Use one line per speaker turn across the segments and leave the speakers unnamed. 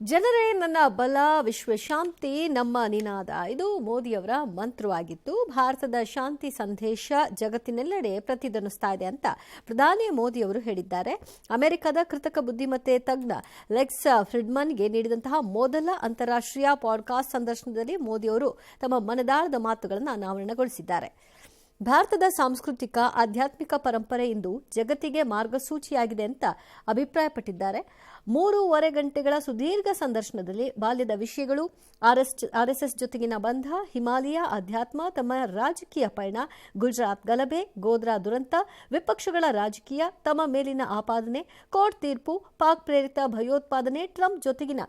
ಜನರೇ ನನ್ನ ಬಲ, ವಿಶ್ವಶಾಂತಿ ನಮ್ಮ ನಿನಾದ. ಇದು ಮೋದಿಯವರ ಮಂತ್ರವಾಗಿತ್ತು. ಭಾರತದ ಶಾಂತಿ ಸಂದೇಶ ಜಗತ್ತಿನೆಲ್ಲೆಡೆ ಪ್ರತಿಧ್ವನಿಸ್ತಾ ಇದೆ ಅಂತ ಪ್ರಧಾನಿ ಮೋದಿಯವರು ಹೇಳಿದ್ದಾರೆ. ಅಮೆರಿಕದ ಕೃತಕ ಬುದ್ಧಿಮತ್ತೆ ತಜ್ಞ ಲೆಕ್ಸ್ ಫ್ರಿಡ್ಮನ್ಗೆ ನೀಡಿದಂತಹ ಮೊದಲ ಅಂತಾರಾಷ್ಟ್ರೀಯ ಪಾಡ್ಕಾಸ್ಟ್ ಸಂದರ್ಶನದಲ್ಲಿ ಮೋದಿಯವರು ತಮ್ಮ ಮನದಾಳದ ಮಾತುಗಳನ್ನು ಅನಾವರಣಗೊಳಿಸಿದ್ದಾರೆ. ಭಾರತದ ಸಾಂಸ್ಕೃತಿಕ ಆಧ್ಯಾತ್ಮಿಕ ಪರಂಪರೆ ಇಂದು ಜಗತ್ತಿಗೆ ಮಾರ್ಗಸೂಚಿಯಾಗಿದೆ ಅಂತ ಅಭಿಪ್ರಾಯಪಟ್ಟಿದ್ದಾರೆ. 3.5 ಗಂಟೆಗಳ ಸುದೀರ್ಘ ಸಂದರ್ಶನದಲ್ಲಿ ಬಾಲ್ಯದ ವಿಷಯಗಳು, ಆರ್ಎಸ್ಎಸ್ ಜೊತೆಗಿನ ಬಂಧ, ಹಿಮಾಲಯ ಅಧ್ಯಾತ್ಮ, ತಮ್ಮ ರಾಜಕೀಯ ಪಯಣ, ಗುಜರಾತ್ ಗಲಭೆ, ಗೋಧ್ರಾ ದುರಂತ, ವಿಪಕ್ಷಗಳ ರಾಜಕೀಯ, ತಮ್ಮ ಮೇಲಿನ ಆಪಾದನೆ, ಕೋರ್ಟ್ ತೀರ್ಪು, ಪಾಕ್ ಪ್ರೇರಿತ ಭಯೋತ್ಪಾದನೆ, ಟ್ರಂಪ್ ಜೊತೆಗಿನ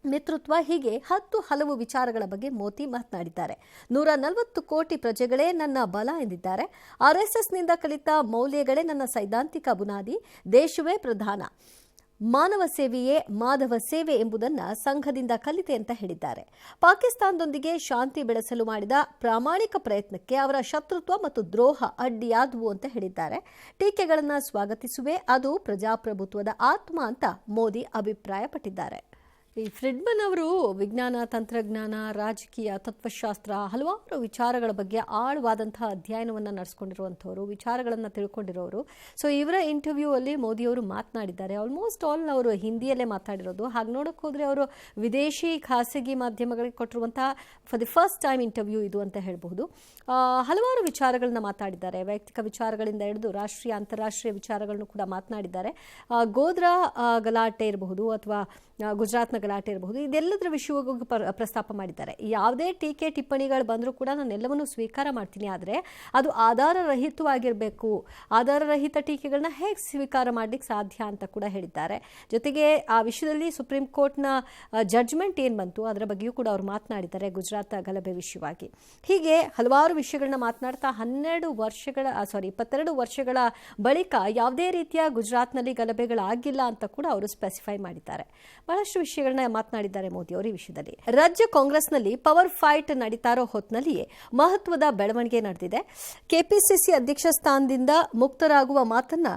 ನೇತೃತ್ವ, ಹೀಗೆ 10 ಹಲವು ವಿಚಾರಗಳ ಬಗ್ಗೆ ಮೋದಿ ಮಾತನಾಡಿದ್ದಾರೆ. 140 ಕೋಟಿ ಪ್ರಜೆಗಳೇ ನನ್ನ ಬಲ ಎಂದಿದ್ದಾರೆ. ಆರ್ಎಸ್ಎಸ್ನಿಂದ ಕಲಿತ ಮೌಲ್ಯಗಳೇ ನನ್ನ ಸೈದ್ಧಾಂತಿಕ ಬುನಾದಿ. ದೇಶವೇ ಪ್ರಧಾನ, ಮಾನವ ಸೇವೆಯೇ ಮಾಧವ ಸೇವೆ ಎಂಬುದನ್ನು ಸಂಘದಿಂದ ಕಲಿತೆ ಅಂತ ಹೇಳಿದ್ದಾರೆ. ಪಾಕಿಸ್ತಾನದೊಂದಿಗೆ ಶಾಂತಿ ಬೆಳೆಸಲು ಮಾಡಿದ ಪ್ರಾಮಾಣಿಕ ಪ್ರಯತ್ನಕ್ಕೆ ಅವರ ಶತ್ರುತ್ವ ಮತ್ತು ದ್ರೋಹ ಅಡ್ಡಿಯಾದವು ಅಂತ ಹೇಳಿದ್ದಾರೆ. ಟೀಕೆಗಳನ್ನು ಸ್ವಾಗತಿಸುವೆ, ಅದು ಪ್ರಜಾಪ್ರಭುತ್ವದ ಆತ್ಮ ಅಂತ ಮೋದಿ ಅಭಿಪ್ರಾಯಪಟ್ಟಿದ್ದಾರೆ. ಈ ಫ್ರಿಡ್ಮನ್ ಅವರು ವಿಜ್ಞಾನ, ತಂತ್ರಜ್ಞಾನ, ರಾಜಕೀಯ, ತತ್ವಶಾಸ್ತ್ರ, ಹಲವಾರು ವಿಚಾರಗಳ ಬಗ್ಗೆ ಆಳವಾದಂತಹ ಅಧ್ಯಯನವನ್ನು ನಡೆಸ್ಕೊಂಡಿರುವಂಥವ್ರು, ವಿಚಾರಗಳನ್ನು ತಿಳ್ಕೊಂಡಿರೋರು. ಸೊ ಇವರ ಇಂಟರ್ವ್ಯೂ ಅಲ್ಲಿ ಮೋದಿಯವರು ಮಾತನಾಡಿದ್ದಾರೆ. ಆಲ್ಮೋಸ್ಟ್ ಆಲ್ ಅವರು ಹಿಂದಿಯಲ್ಲೇ ಮಾತಾಡಿರೋದು. ಹಾಗೆ ನೋಡೋಕೆ ಹೋದರೆ ಅವರು ವಿದೇಶಿ ಖಾಸಗಿ ಮಾಧ್ಯಮಗಳಿಗೆ ಕೊಟ್ಟಿರುವಂತಹ for the first time interview ಇದು ಅಂತ ಹೇಳಬಹುದು. ಹಲವಾರು ವಿಚಾರಗಳನ್ನ ಮಾತಾಡಿದ್ದಾರೆ. ವೈಯಕ್ತಿಕ ವಿಚಾರಗಳಿಂದ ಹಿಡಿದು ರಾಷ್ಟ್ರೀಯ, ಅಂತಾರಾಷ್ಟ್ರೀಯ ವಿಚಾರಗಳನ್ನು ಕೂಡ ಮಾತನಾಡಿದ್ದಾರೆ. ಗೋಧ್ರಾ ಗಲಾಟೆ ಇರಬಹುದು ಅಥವಾ ಗುಜರಾತ್ನ ಗಲಾಟೆ ಇರಬಹುದು, ಇದೆಲ್ಲದರ ವಿಷಯವಾಗಿ ಪ್ರಸ್ತಾಪ ಮಾಡಿದ್ದಾರೆ. ಯಾವುದೇ ಟೀಕೆ ಟಿಪ್ಪಣಿಗಳು ಬಂದರೂ ಕೂಡ ನಾನು ಎಲ್ಲವನ್ನೂ ಸ್ವೀಕಾರ ಮಾಡ್ತೀನಿ, ಆದರೆ ಅದು ಆಧಾರರಹಿತವಾಗಿರಬೇಕು. ಆಧಾರರಹಿತ ಟೀಕೆಗಳನ್ನ ಹೇಗೆ ಸ್ವೀಕಾರ ಮಾಡಲಿಕ್ಕೆ ಸಾಧ್ಯ ಅಂತ ಕೂಡ ಹೇಳಿದ್ದಾರೆ. ಜೊತೆಗೆ ಆ ವಿಷಯದಲ್ಲಿ ಸುಪ್ರೀಂ ಕೋರ್ಟ್ನ ಜಡ್ಜ್ಮೆಂಟ್ ಏನು ಬಂತು ಅದರ ಬಗ್ಗೆಯೂ ಕೂಡ ಅವರು ಮಾತನಾಡಿದ್ದಾರೆ, ಗುಜರಾತ್ ಗಲಭೆ ವಿಷಯವಾಗಿ. ಹೀಗೆ ಹಲವಾರು ವಿಷಯಗಳನ್ನ ಮಾತನಾಡ್ತಾ 22 ವರ್ಷಗಳ ಬಳಿಕ ಯಾವುದೇ ರೀತಿಯ ಗುಜರಾತ್ನಲ್ಲಿ ಗಲಭೆಗಳಾಗಿಲ್ಲ ಅಂತ ಕೂಡ ಅವರು ಸ್ಪೆಸಿಫೈ ಮಾಡಿದ್ದಾರೆ. ಬಹಳಷ್ಟು ವಿಷಯಗಳನ್ನ ಮಾತನಾಡಿದ್ದಾರೆ ಮೋದಿ ಅವರು ಈ ವಿಷಯದಲ್ಲಿ. ರಾಜ್ಯ ಕಾಂಗ್ರೆಸ್ನಲ್ಲಿ ಪವರ್ ಫೈಟ್ ನಡೀತಾ ಇರೋ ಹೊತ್ತಿನಲ್ಲಿಯೇ ಮಹತ್ವದ ಬೆಳವಣಿಗೆ ನಡೆದಿದೆ. ಕೆಪಿಸಿಸಿ ಅಧ್ಯಕ್ಷ ಸ್ಥಾನದಿಂದ ಮುಕ್ತರಾಗುವ ಮಾತನ್ನ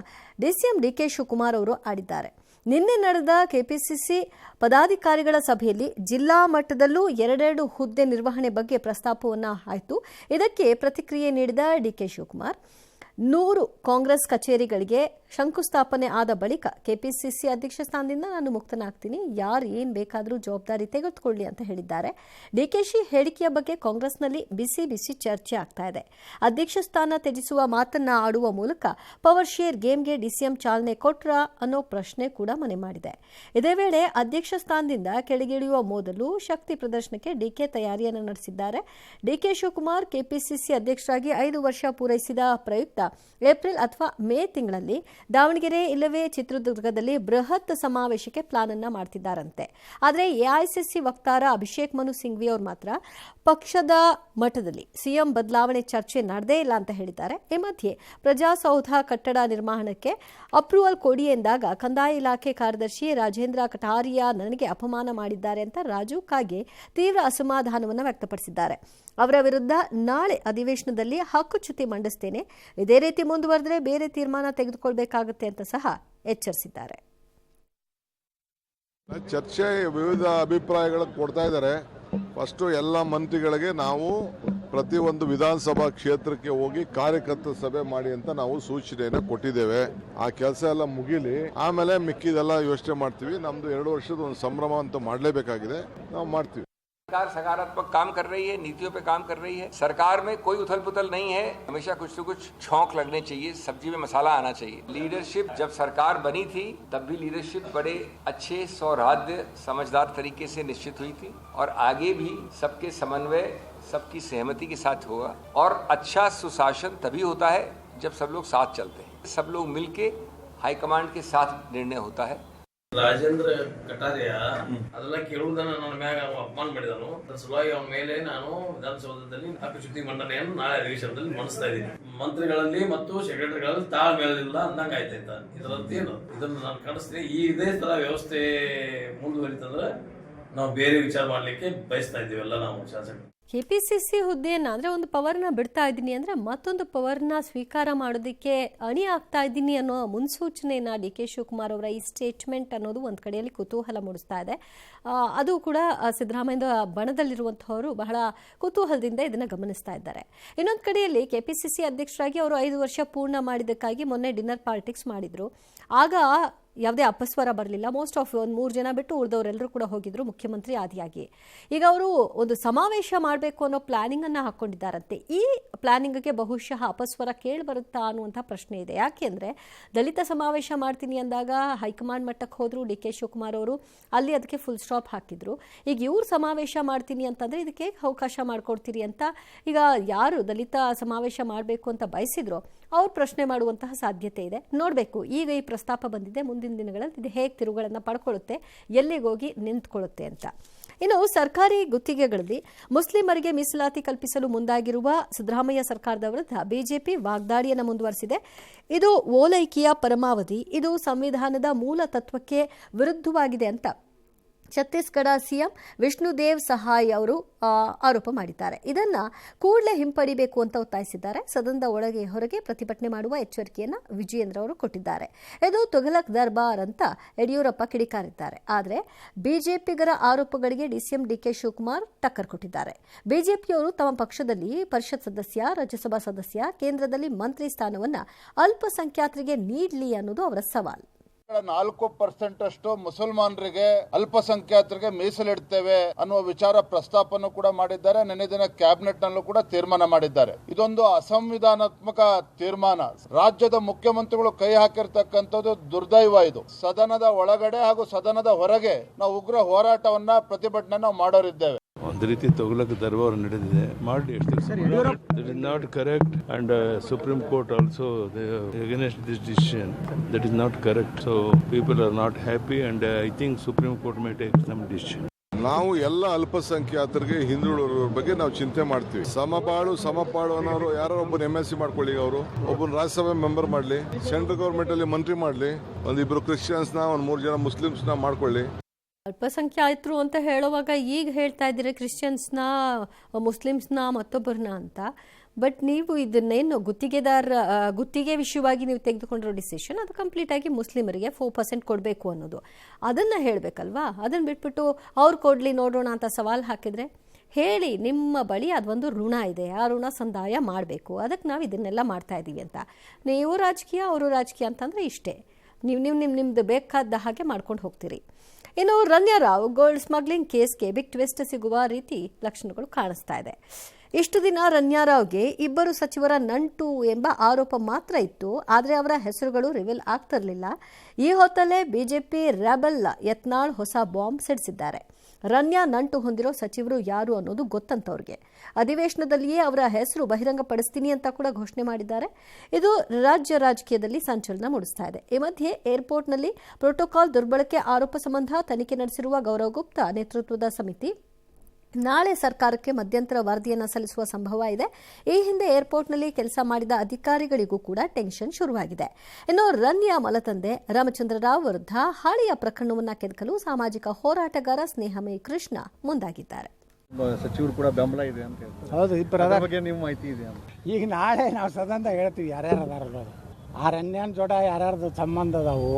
ಡಿಸಿಎಂ ಡಿಕೆ ಶಿವಕುಮಾರ್ ಅವರು ಆಡಿದ್ದಾರೆ. ನಿನ್ನೆ ನಡೆದ ಕೆಪಿಸಿಸಿ ಪದಾಧಿಕಾರಿಗಳ ಸಭೆಯಲ್ಲಿ ಜಿಲ್ಲಾ ಮಟ್ಟದಲ್ಲೂ 2 ಹುದ್ದೆ ನಿರ್ವಹಣೆ ಬಗ್ಗೆ ಪ್ರಸ್ತಾಪವನ್ನ ಆಯಿತು. ಇದಕ್ಕೆ ಪ್ರತಿಕ್ರಿಯೆ ನೀಡಿದ ಡಿಕೆ ಶಿವಕುಮಾರ್, 100 ಕಾಂಗ್ರೆಸ್ ಕಚೇರಿಗಳಿಗೆ ಶಂಕುಸ್ಥಾಪನೆ ಆದ ಬಳಿಕ ಕೆಪಿಸಿಸಿ ಅಧ್ಯಕ್ಷ ಸ್ಥಾನದಿಂದ ನಾನು ಮುಕ್ತನಾಗ್ತೀನಿ, ಯಾರು ಏನು ಬೇಕಾದರೂ ಜವಾಬ್ದಾರಿ ತೆಗೆದುಕೊಳ್ಳಿ ಅಂತ ಹೇಳಿದ್ದಾರೆ. ಡಿಕೆಶಿ ಹೇಳಿಕೆಯ ಬಗ್ಗೆ ಕಾಂಗ್ರೆಸ್ನಲ್ಲಿ ಬಿಸಿ ಚರ್ಚೆ ಆಗ್ತಾ ಇದೆ. ಅಧ್ಯಕ್ಷ ಸ್ಥಾನ ತ್ಯಜಿಸುವ ಮಾತನ್ನ ಆಡುವ ಮೂಲಕ ಪವರ್ ಶೇರ್ ಗೇಮ್ಗೆ ಡಿಸಿಎಂ ಚಾಲನೆ ಕೊಟ್ರ ಅನ್ನೋ ಪ್ರಶ್ನೆ ಕೂಡ ಮನೆ ಮಾಡಿದೆ. ಇದೇ ವೇಳೆ ಅಧ್ಯಕ್ಷ ಸ್ಥಾನದಿಂದ ಕೆಳಗಿಳಿಯುವ ಮೊದಲು ಶಕ್ತಿ ಪ್ರದರ್ಶನಕ್ಕೆ ಡಿಕೆ ತಯಾರಿಯನ್ನು ನಡೆಸಿದ್ದಾರೆ. ಡಿಕೆ ಶಿವಕುಮಾರ್ ಕೆಪಿಸಿಸಿ ಅಧ್ಯಕ್ಷರಾಗಿ 5 ವರ್ಷ ಪೂರೈಸಿದ ಪ್ರಯುಕ್ತ ಏಪ್ರಿಲ್ ಅಥವಾ ಮೇ ತಿಂಗಳಲ್ಲಿ ದಾವಣಗೆರೆ ಇಲ್ಲವೇ ಚಿತ್ರದುರ್ಗದಲ್ಲಿ ಬೃಹತ್ ಸಮಾವೇಶಕ್ಕೆ ಪ್ಲಾನ್ ಅನ್ನ ಮಾಡ್ತಿದ್ದಾರಂತೆ. ಆದರೆ ಎಐಸಿಸಿ ವಕ್ತಾರ ಅಭಿಷೇಕ್ ಮನು ಸಿಂಘ್ವಿ ಅವರು ಮಾತ್ರ ಪಕ್ಷದ ಮಟ್ಟದಲ್ಲಿ ಸಿಎಂ ಬದಲಾವಣೆ ಚರ್ಚೆ ನಡೆದೇ ಇಲ್ಲ ಅಂತ ಹೇಳಿದ್ದಾರೆ. ಈ ಮಧ್ಯೆ ಪ್ರಜಾಸೌಧ ಕಟ್ಟಡ ನಿರ್ಮಾಣಕ್ಕೆ ಅಪ್ರೂವಲ್ ಕೊಡಿ ಎಂದಾಗ ಕಂದಾಯ ಇಲಾಖೆ ಕಾರ್ಯದರ್ಶಿ ರಾಜೇಂದ್ರ ಕಟಾರಿಯಾ ನನಗೆ ಅಪಮಾನ ಮಾಡಿದ್ದಾರೆ ಅಂತ ರಾಜು ಕಾಗೆ ತೀವ್ರ ಅಸಮಾಧಾನವನ್ನು ವ್ಯಕ್ತಪಡಿಸಿದ್ದಾರೆ. ಅವರ ವಿರುದ್ಧ ನಾಳೆ ಅಧಿವೇಶನದಲ್ಲಿ ಹಕ್ಕುಚ್ಯುತಿ ಮಂಡಿಸ್ತೇನೆ, ಇದೇ ರೀತಿ ಮುಂದುವರೆದರೆ ಬೇರೆ ತೀರ್ಮಾನ ತೆಗೆದುಕೊಳ್ಬೇಕಾಗುತ್ತೆ ಅಂತ ಸಹ ಎಚ್ಚರಿಸಿದ್ದಾರೆ.
ಚರ್ಚೆ ವಿವಿಧ ಅಭಿಪ್ರಾಯಗಳು ಕೊಡ್ತಾ ಇದ್ದಾರೆ. ಫಸ್ಟು ಎಲ್ಲ ಮಂತ್ರಿಗಳಿಗೆ ನಾವು ಪ್ರತಿಯೊಂದು ವಿಧಾನಸಭಾ ಕ್ಷೇತ್ರಕ್ಕೆ ಹೋಗಿ ಕಾರ್ಯಕರ್ತರ ಸಭೆ ಮಾಡಿ ಅಂತ ನಾವು ಸೂಚನೆಯನ್ನು ಕೊಟ್ಟಿದ್ದೇವೆ. ಆ ಕೆಲಸ ಎಲ್ಲ ಮುಗಿಲಿ, ಆಮೇಲೆ ಮಿಕ್ಕಿದೆಲ್ಲ ಯೋಚನೆ ಮಾಡ್ತೀವಿ. ನಮ್ದು 2 ವರ್ಷದ ಒಂದು ಸಂಭ್ರಮ ಅಂತ ಮಾಡಲೇಬೇಕಾಗಿದೆ, ನಾವು ಮಾಡ್ತೀವಿ.
सरकार सकारात्मक काम कर रही है, नीतियों पे काम कर रही है. सरकार में कोई उथल पुथल नहीं है, हमेशा कुछ न कुछ छौंक लगने चाहिए, सब्जी में मसाला आना चाहिए. लीडरशिप जब सरकार बनी थी तब भी लीडरशिप बड़े अच्छे, सौहार्द, समझदार तरीके से निश्चित हुई थी और आगे भी सबके समन्वय, सबकी सहमति के साथ होगा. और अच्छा सुशासन तभी होता है जब सब लोग साथ चलते हैं, सब लोग मिलके हाईकमांड के साथ निर्णय होता है.
ರಾಜೇಂದ್ರ ಕಟಾರಿಯಾ ಅದೆಲ್ಲ ಕೇಳುವುದನ್ನ ನನ್ನ ಮ್ಯಾಗ ಅಪಮಾನ ಮಾಡಿದನು. ಸಲುವಾಗಿ ಅವನ ಮೇಲೆ ನಾನು ವಿಧಾನಸೌಧದಲ್ಲಿ ಹಕ್ಕುಚ್ಯುತಿ ಮಂಡನೆಯನ್ನು ನಾಳೆ ಅಧಿವೇಶನದಲ್ಲಿ ಮಂಡಿಸ್ತಾ ಇದ್ದೀನಿ. ಮಂತ್ರಿಗಳಲ್ಲಿ ಮತ್ತು ಸೆಕ್ರೆಟರಿಗಳಲ್ಲಿ ತಾಳ್ಮೇಲಿಲ್ಲ ಅಂದಂಗ ಆಯ್ತಾಯ್ತ. ಇದರದ್ದು ಏನು ಇದನ್ನು ನಾನು ಕಾಣಿಸ್ತೀನಿ. ಇದೇ ತರ ವ್ಯವಸ್ಥೆ ಮುಂದುವರಿತಂದ್ರೆ ನಾವು ಬೇರೆ ವಿಚಾರ ಮಾಡ್ಲಿಕ್ಕೆ ಬಯಸ್ತಾ ಇದ್ದೀವಿ ಎಲ್ಲ ನಾವು ಶಾಸಕರು.
KPCC ಹುದ್ದೆಯನ್ನು ಅಂದರೆ ಒಂದು ಪವರ್ನ ಬಿಡ್ತಾ ಇದ್ದೀನಿ ಅಂದರೆ ಮತ್ತೊಂದು ಪವರ್ನ ಸ್ವೀಕಾರ ಮಾಡೋದಕ್ಕೆ ಅಣಿ ಆಗ್ತಾ ಇದ್ದೀನಿ ಅನ್ನೋ ಮುನ್ಸೂಚನೆಯನ್ನು ಡಿ ಕೆ ಶಿವಕುಮಾರ್ ಅವರ ಈ ಸ್ಟೇಟ್ಮೆಂಟ್ ಅನ್ನೋದು ಒಂದು ಕಡೆಯಲ್ಲಿ ಕುತೂಹಲ ಮೂಡಿಸ್ತಾ ಇದೆ. ಅದು ಕೂಡ ಸಿದ್ದರಾಮಯ್ಯ ಬಣದಲ್ಲಿರುವಂಥವರು ಬಹಳ ಕುತೂಹಲದಿಂದ ಇದನ್ನು ಗಮನಿಸ್ತಾ ಇದ್ದಾರೆ. ಇನ್ನೊಂದು ಕಡೆಯಲ್ಲಿ KPCC ಅಧ್ಯಕ್ಷರಾಗಿ ಅವರು 5 ವರ್ಷ ಪೂರ್ಣ ಮಾಡಿದ್ದಕ್ಕಾಗಿ ಮೊನ್ನೆ ಡಿನ್ನರ್ ಪಾಲಿಟಿಕ್ಸ್ ಮಾಡಿದರು. ಆಗ ಯಾವುದೇ ಅಪಸ್ವರ ಬರಲಿಲ್ಲ. ಮೋಸ್ಟ್ ಆಫ್ ಒಂದು 3 ಜನ ಬಿಟ್ಟು ಉಳಿದವರೆಲ್ಲರೂ ಕೂಡ ಹೋಗಿದ್ರು ಮುಖ್ಯಮಂತ್ರಿ ಆದಿಯಾಗಿ. ಈಗ ಅವರು ಒಂದು ಸಮಾವೇಶ ಮಾಡಬೇಕು ಅನ್ನೋ ಪ್ಲಾನಿಂಗನ್ನು ಹಾಕ್ಕೊಂಡಿದ್ದಾರಂತೆ. ಈ ಪ್ಲಾನಿಂಗ್ಗೆ ಬಹುಶಃ ಅಪಸ್ವರ ಕೇಳಿ ಬರುತ್ತಾ ಅನ್ನುವಂಥ ಪ್ರಶ್ನೆ ಇದೆ. ಯಾಕೆಂದರೆ ದಲಿತ ಸಮಾವೇಶ ಮಾಡ್ತೀನಿ ಅಂದಾಗ ಹೈಕಮಾಂಡ್ ಮಟ್ಟಕ್ಕೆ ಹೋದರು ಡಿ ಕೆ ಶಿವಕುಮಾರ್ ಅವರು, ಅಲ್ಲಿ ಅದಕ್ಕೆ ಫುಲ್ ಸ್ಟಾಪ್ ಹಾಕಿದ್ರು. ಈಗ ಇವ್ರು ಸಮಾವೇಶ ಮಾಡ್ತೀನಿ ಅಂತಂದರೆ ಇದಕ್ಕೆ ಅವಕಾಶ ಮಾಡಿಕೊಡ್ತೀರಿ ಅಂತ ಈಗ ಯಾರು ದಲಿತ ಸಮಾವೇಶ ಮಾಡಬೇಕು ಅಂತ ಬಯಸಿದ್ರು ಅವ್ರು ಪ್ರಶ್ನೆ ಮಾಡುವಂತಹ ಸಾಧ್ಯತೆ ಇದೆ. ನೋಡಬೇಕು, ಈಗ ಈ ಪ್ರಸ್ತಾಪ ಬಂದಿದೆ, ಮುಂದಿನ ದಿನಗಳಲ್ಲಿ ಇದು ಹೇಗೆ ತಿರುವುಗಳನ್ನು ಪಡ್ಕೊಳ್ಳುತ್ತೆ, ಎಲ್ಲಿಗೋಗಿ ನಿಂತ್ಕೊಳ್ಳುತ್ತೆ ಅಂತ. ಇನ್ನು ಸರ್ಕಾರಿ ಗುತ್ತಿಗೆಗಳಲ್ಲಿ ಮುಸ್ಲಿಮರಿಗೆ ಮೀಸಲಾತಿ ಕಲ್ಪಿಸಲು ಮುಂದಾಗಿರುವ ಸಿದ್ದರಾಮಯ್ಯ ಸರ್ಕಾರದ ವಿರುದ್ಧ ಬಿಜೆಪಿ ವಾಗ್ದಾಳಿಯನ್ನು ಮುಂದುವರೆಸಿದೆ. ಇದು ಓಲೈಕೆಯ ಪರಮಾವಧಿ, ಇದು ಸಂವಿಧಾನದ ಮೂಲ ತತ್ವಕ್ಕೆ ವಿರುದ್ಧವಾಗಿದೆ ಅಂತ ಛತ್ತೀಸ್ಗಢ ಸಿಎಂ ವಿಷ್ಣುದೇವ್ ಸಹಾಯ್ ಅವರು ಆರೋಪ ಮಾಡಿದ್ದಾರೆ. ಇದನ್ನು ಕೂಡಲೇ ಹಿಂಪಡಿಬೇಕು ಅಂತ ಒತ್ತಾಯಿಸಿದ್ದಾರೆ. ಸದನದ ಒಳಗೆ ಹೊರಗೆ ಪ್ರತಿಭಟನೆ ಮಾಡುವ ಎಚ್ಚರಿಕೆಯನ್ನು ವಿಜಯೇಂದ್ರ ಅವರು ಕೊಟ್ಟಿದ್ದಾರೆ. ಇದು ತುಘಲಕ್ ದರ್ಬಾರ್ ಅಂತ ಯಡಿಯೂರಪ್ಪ ಕಿಡಿಕಾರಿದ್ದಾರೆ. ಆದರೆ ಬಿಜೆಪಿಗರ ಆರೋಪಗಳಿಗೆ ಡಿಸಿಎಂ ಡಿಕೆ ಶಿವಕುಮಾರ್ ಟಕ್ಕರ್ ಕೊಟ್ಟಿದ್ದಾರೆ. ಬಿಜೆಪಿಯವರು ತಮ್ಮ ಪಕ್ಷದಲ್ಲಿ ಪರಿಷತ್ ಸದಸ್ಯ, ರಾಜ್ಯಸಭಾ ಸದಸ್ಯ, ಕೇಂದ್ರದಲ್ಲಿ ಮಂತ್ರಿ ಸ್ಥಾನವನ್ನು ಅಲ್ಪಸಂಖ್ಯಾತರಿಗೆ ನೀಡಲಿ ಅನ್ನೋದು ಅವರ ಸವಾಲು.
4% ಅಷ್ಟು ಮುಸಲ್ಮಾನರಿಗೆ, ಅಲ್ಪಸಂಖ್ಯಾತರಿಗೆ ಮೀಸಲಿಡ್ತೇವೆ ಅನ್ನುವ ವಿಚಾರ ಪ್ರಸ್ತಾಪವನ್ನು ಕೂಡ ಮಾಡಿದ್ದಾರೆ. ನಿನ್ನೆ ದಿನ ಕ್ಯಾಬಿನೆಟ್ ನಲ್ಲೂ ಕೂಡ ತೀರ್ಮಾನ ಮಾಡಿದ್ದಾರೆ. ಇದೊಂದು ಅಸಂವಿಧಾನಾತ್ಮಕ ತೀರ್ಮಾನ. ರಾಜ್ಯದ ಮುಖ್ಯಮಂತ್ರಿಗಳು ಕೈ ಹಾಕಿರ್ತಕ್ಕಂಥದ್ದು ದುರ್ದೈವ. ಇದು ಸದನದ ಒಳಗಡೆ ಹಾಗೂ ಸದನದ ಹೊರಗೆ ನಾವು ಉಗ್ರ ಹೋರಾಟವನ್ನ, ಪ್ರತಿಭಟನೆ ನಾವು ಮಾಡೋರಿದ್ದೇವೆ.
ಒಂದು ರೀತಿ ತೊಗಲಕ್ಕೆ ದರ್ಬಾರ್ ನಡೆದಿದೆ, ಮಾಡಿ that is not correct and supreme court also against this decision. That is not correct. So people are not happy and I think supreme court may take some decision.
ನಾವು ಎಲ್ಲ ಅಲ್ಪಸಂಖ್ಯಾತರಿಗೆ, ಹಿಂದುಳಿದವರ ಬಗ್ಗೆ ನಾವು ಚಿಂತೆ ಮಾಡ್ತೀವಿ. ಸಮಪಾಡು ಅನ್ನೋರು ಯಾರೋ ಒಬ್ಬನ MSc ಮಾಡ್ಕೊಳ್ಳಿ, ಅವರು ಒಬ್ಬನ ರಾಜ್ಯಸಭೆ ಮೆಂಬರ್ ಮಾಡಲಿ, ಸೆಂಟ್ರಲ್ ಗೌರ್ಮೆಂಟ್ ಅಲ್ಲಿ ಮಂತ್ರಿ ಮಾಡಲಿ, ಒಂದಿಬ್ರು ಕ್ರಿಶ್ಚಿಯನ್ಸ್ನ, ಒಂದು 3 ಜನ ಮುಸ್ಲಿಮ್ಸ್ನ ಮಾಡ್ಕೊಳ್ಳಿ.
ಅಲ್ಪಸಂಖ್ಯಾತರು ಅಂತ ಹೇಳುವಾಗ ಈಗ ಹೇಳ್ತಾ ಇದ್ದೀರಿ ಕ್ರಿಶ್ಚಿಯನ್ಸ್ನ, ಮುಸ್ಲಿಮ್ಸ್ನ, ಮತ್ತೊಬ್ಬರನ್ನ ಅಂತ. ಬಟ್ ನೀವು ಇದನ್ನೇನು ಗುತ್ತಿಗೆ ವಿಷಯವಾಗಿ ನೀವು ತೆಗೆದುಕೊಂಡಿರೋ ಡಿಸಿಷನ್ ಅದು ಕಂಪ್ಲೀಟ್ ಆಗಿ ಮುಸ್ಲಿಮರಿಗೆ 4% ಕೊಡಬೇಕು ಅನ್ನೋದು, ಅದನ್ನು ಹೇಳಬೇಕಲ್ವಾ? ಅದನ್ನು ಬಿಟ್ಬಿಟ್ಟು ಅವ್ರು ಕೊಡಲಿ ನೋಡೋಣ ಅಂತ ಸವಾಲು ಹಾಕಿದರೆ ಹೇಳಿ, ನಿಮ್ಮ ಬಳಿ ಅದೊಂದು ಋಣ ಇದೆ, ಆ ಋಣ ಸಂದಾಯ ಮಾಡಬೇಕು, ಅದಕ್ಕೆ ನಾವು ಇದನ್ನೆಲ್ಲ ಮಾಡ್ತಾ ಇದ್ದೀವಿ ಅಂತ. ನೀವು ರಾಜಕೀಯ, ಅವರು ರಾಜಕೀಯ ಅಂತಂದರೆ ಇಷ್ಟೇ, ನಿಮ್ಮದು ಬೇಕಾದ ಹಾಗೆ ಮಾಡ್ಕೊಂಡು ಹೋಗ್ತೀರಿ. ಇನ್ನು Ranya Rao gold smuggling ಕೇಸ್ಗೆ big twist ಸಿಗುವ ರೀತಿ ಲಕ್ಷಣಗಳು ಕಾಣಿಸ್ತಾ ಇದೆ. ಇಷ್ಟು ದಿನ ರನ್ಯಾರಾವ್ಗೆ 2 ಸಚಿವರ ನಂಟು ಎಂಬ ಆರೋಪ ಮಾತ್ರ ಇತ್ತು, ಆದರೆ ಅವರ ಹೆಸರುಗಳು ರಿವೀಲ್ ಆಗ್ತಿರಲಿಲ್ಲ. ಈ ಹೊತ್ತಲ್ಲೇ ಬಿಜೆಪಿ ರೆಬಲ್ ಯತ್ನಾಳ್ ಹೊಸ ಬಾಂಬ್ ಸಿಡಿಸಿದ್ದಾರೆ. ರನ್ಯಾ ನಂಟು ಹೊಂದಿರೋ ಸಚಿವರು ಯಾರು ಅನ್ನೋದು ಗೊತ್ತಂತವ್ರಿಗೆ. ಅಧಿವೇಶನದಲ್ಲಿಯೇ ಅವರ ಹೆಸರು ಬಹಿರಂಗಪಡಿಸ್ತೀನಿ ಅಂತ ಕೂಡ ಘೋಷಣೆ ಮಾಡಿದ್ದಾರೆ. ಇದು ರಾಜ್ಯ ರಾಜಕೀಯದಲ್ಲಿ ಸಂಚಲನ ಮೂಡಿಸ್ತಾ ಇದೆ. ಈ ಮಧ್ಯೆ ಏರ್ಪೋರ್ಟ್ನಲ್ಲಿ ಪ್ರೋಟೋಕಾಲ್ ದುರ್ಬಳಕೆ ಆರೋಪ ಸಂಬಂಧ ತನಿಖೆ ನಡೆಸಿರುವ ಗೌರವ್ ಗುಪ್ತಾ ನೇತೃತ್ವದ ಸಮಿತಿ ನಾಳೆ ಸರ್ಕಾರಕ್ಕೆ ಮಧ್ಯಂತರ ವರದಿಯನ್ನು ಸಲ್ಲಿಸುವ ಸಂಭವ ಇದೆ. ಈ ಹಿಂದೆ ಏರ್ಪೋರ್ಟ್ನಲ್ಲಿ ಕೆಲಸ ಮಾಡಿದ ಅಧಿಕಾರಿಗಳಿಗೂ ಕೂಡ ಟೆನ್ಷನ್ ಶುರುವಾಗಿದೆ. ಇನ್ನು ರನ್ಯಾ ಮಲತಂದೆ ರಾಮಚಂದ್ರ ರಾವ್ ವಿರುದ್ಧ ಹಾಳಿಯ ಪ್ರಕರಣವನ್ನು ಕೆದಕಲು ಸಾಮಾಜಿಕ ಹೋರಾಟಗಾರ ಸ್ನೇಹಮಯಿ ಕೃಷ್ಣ ಮುಂದಾಗಿದ್ದಾರೆ.
ಸಚಿವರು ಕೂಡ ಬೆಂಬಲ ಇದೆ ಅಂತ ಹೇಳ್ತಾರೆ. ಹೌದು, ಇಬ್ಬರ ಬಗ್ಗೆ ನಿಮ್ಮ ಮಾಹಿತಿ ಇದೆ ಅಂತ. ಈಗ ನಾಳೆ ನಾವು ಸದನ ಹೇಳ್ತೀವಿ ಯಾರ್ಯಾರು ಅದಾರ, ಆ ರನ್ಯಾನ್ ಜೋಡ ಯಾರ್ಯಾರ್ದು ಸಂಬಂಧ ಅದಾವು,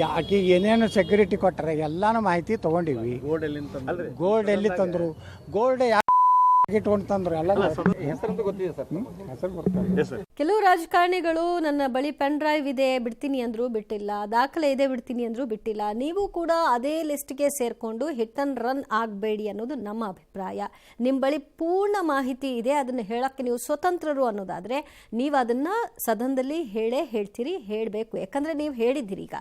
ಆಕೆಗೆ ಏನೇನು ಸೆಕ್ಯೂರಿಟಿ ಕೊಟ್ಟರೆ ಎಲ್ಲಾನು ಮಾಹಿತಿ ತಗೊಂಡಿವಿ. ಗೋಲ್ಡ್ ಎಲ್ಲಿ ತಂದ್ರು, ಗೋಲ್ಡ್ ಇಟ್ಕೊಂಡು ತಂದ್ರು ಎಲ್ಲ ಹೆಸರು ಗೊತ್ತಿದೆ ಸರ್.
ಕೆಲವು ರಾಜಕಾರಣಿಗಳು ನನ್ನ ಬಳಿ ಪೆನ್ ಡ್ರೈವ್ ಇದೆ ಬಿಡ್ತೀನಿ ಅಂದ್ರು ಬಿಟ್ಟಿಲ್ಲ, ದಾಖಲೆ ಇದೆ ಬಿಡ್ತೀನಿ ಅಂದ್ರು ಬಿಟ್ಟಿಲ್ಲ. ನೀವು ಕೂಡ ಅದೇ ಲಿಸ್ಟ್ಗೆ ಸೇರ್ಕೊಂಡು ಹಿಟ್ ಅಂಡ್ ರನ್ ಆಗಬೇಡಿ ಅನ್ನೋದು ನಮ್ಮ ಅಭಿಪ್ರಾಯ. ನಿಮ್ಮ ಬಳಿ ಪೂರ್ಣ ಮಾಹಿತಿ ಇದೆ, ಅದನ್ನು ಹೇಳಕ್ಕೆ ನೀವು ಸ್ವತಂತ್ರರು ಅನ್ನೋದಾದ್ರೆ ನೀವು ಅದನ್ನ ಸದನದಲ್ಲಿ ಹೇಳ್ತೀರಿ, ಹೇಳಬೇಕು. ಯಾಕಂದ್ರೆ ನೀವು ಹೇಳಿದ್ದೀರಿ. ಈಗ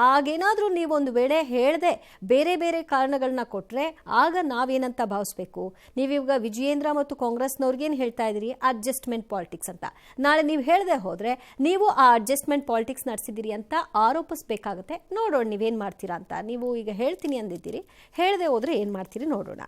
ಆಗೇನಾದರೂ ನೀವೊಂದು ವೇಳೆ ಹೇಳದೆ ಬೇರೆ ಬೇರೆ ಕಾರಣಗಳನ್ನ ಕೊಟ್ಟರೆ ಆಗ ನಾವೇನಂತ ಭಾವಿಸ್ಬೇಕು? ನೀವೀಗ ವಿಜಯೇಂದ್ರ ಮತ್ತು ಕಾಂಗ್ರೆಸ್ನವ್ರಿಗೇನು ಹೇಳ್ತಾ ಇದ್ದೀರಿ? ಅಡ್ಜಸ್ಟ್ಮೆಂಟ್ ಪಾಲಿಟಿಕ್ಸ್ ಅಂತ. ನಾಳೆ ನೀವು ಹೇಳದೆ ಹೋದರೆ ನೀವು ಆ ಅಡ್ಜಸ್ಟ್ಮೆಂಟ್ ಪಾಲಿಟಿಕ್ಸ್ ನಡೆಸಿದ್ದೀರಿ ಅಂತ ಆರೋಪಿಸಬೇಕಾಗತ್ತೆ. ನೋಡೋಣ ನೀವೇನು ಮಾಡ್ತೀರಾ ಅಂತ. ನೀವು ಈಗ ಹೇಳ್ತೀನಿ ಅಂದಿದ್ದೀರಿ, ಹೇಳದೆ ಹೋದರೆ ಏನು ಮಾಡ್ತೀರಿ ನೋಡೋಣ.